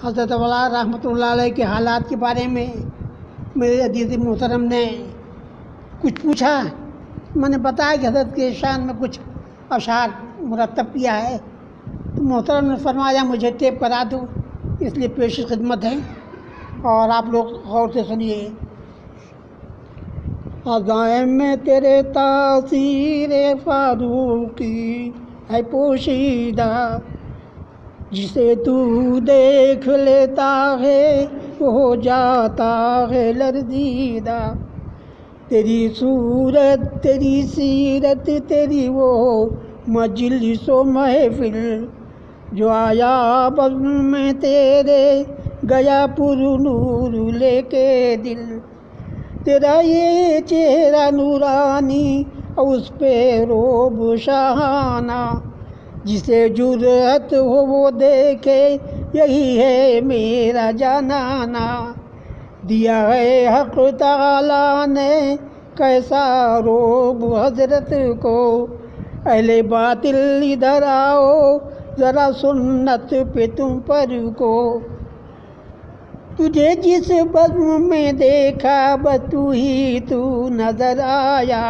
حضرت والا رحمۃ اللہ علیہ کے حالات کے بارے میں میرے عزیز محترم نے کچھ پوچھا. میں نے بتایا کہ حضرت کے شان میں کچھ اشعار مرتب کیا ہے. تو محترم نے فرمایا مجھے ٹیپ کرا دو، اس لیے پیش خدمت ہے اور آپ لوگ غور سے سنیے. عزائم میں تیرے تاثیر فاروقی ہے پوشیدہ، جسے تو دیکھ لیتا ہے وہ ہو جاتا ہے لرزیدہ. تیری صورت، تیری سیرت، تیری وہ مجلس و محفل، جو آیا بزم میں تیرے گیا پر نور لے کے دل. تیرا یہ چہرہ نورانی اور اس پہ روب شاہانہ، جسے جرأت ہو وہ دیکھے یہی ہے میرا جانانا. دیا ہے حق تعالیٰ نے کیسا روب حضرت کو، اہل باطل ادھر آؤ ذرا سنت پہ تم پر کو. تجھے جس بزم میں دیکھا بس تو ہی تو نظر آیا،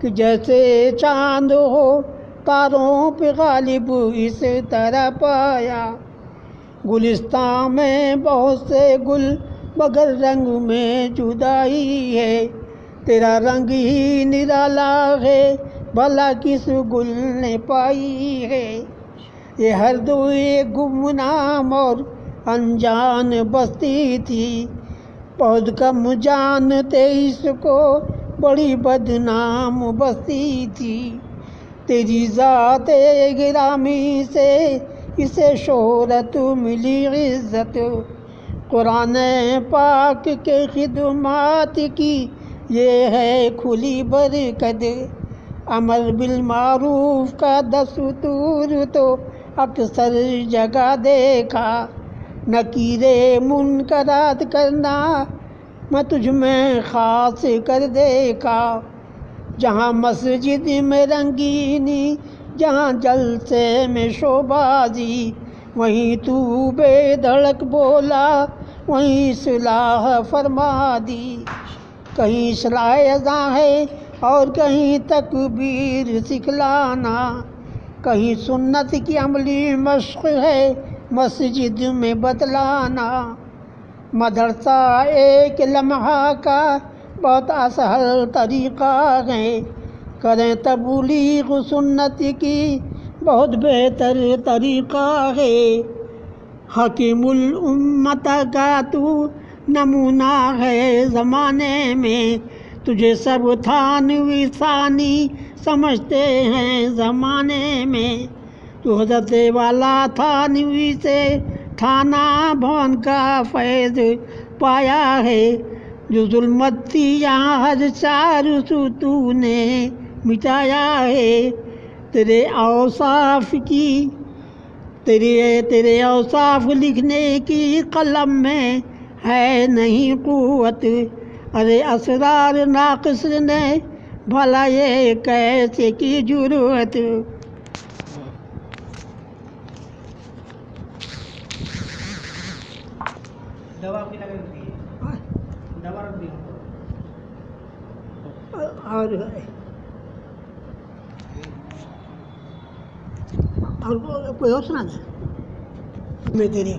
کہ جیسے چاند ہو تاروں پہ غالب اس طرح پایا. گلستان میں بہت سے گل مگر رنگ میں جدائی ہے، تیرا رنگ ہی نرالا ہے بھلا کس گل نے پائی ہے. یہ ہر دو ایک گمنام اور انجان بستی تھی، بہت کم جانتے اس کو بڑی بدنام بستی تھی. تیری ذات گرامی سے اسے شہرت ملی عزت، قرآن پاک کے خدمات کی یہ ہے کھلی برکت. امر بالمعروف کا دستور تو اکثر جگہ دیکھا، نکیر منکرات کرنا میں تجھ میں خاص کر دیکھا. جہاں مسجد میں رنگینی، جہاں جلسے میں شوبازی، وہیں تو بے دھڑک بولا وہیں اصلاح فرما دی. کہیں اصلاح اذاں ہے اور کہیں تکبیر سکھلانا، کہیں سنت کی عملی مشق ہے مسجد میں بتلانا. مدرسہ ایک لمحہ کا بہت اسہل طریقہ ہے، کریں تبلیغ سنت کی بہت بہتر طریقہ ہے. حکیم الامت کا تو نمونہ ہے زمانے میں، تجھے سب تھانوی ثانی سمجھتے ہیں زمانے میں. تو حضرت والا تھانوی سے تھانہ بھون کا فیض پایا ہے، جو ظلمت تھی یہاں ہر چار سو تو نے مٹایا ہے. تیرے اوصاف لکھنے کی قلم میں ہے نہیں قوت، ارے اسرار ناقص نے بھلا یہ کیسے کی جرأت. اور کوئی اور سنا دیں میں تیرے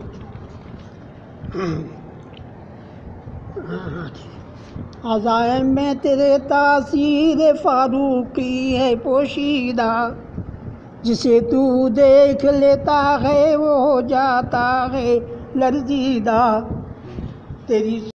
عزائم میں تیرے تاثیر فاروقی ہے پوشیدہ، جسے تو دیکھ لیتا ہے وہ ہو جاتا ہے لرزیدہ. تیری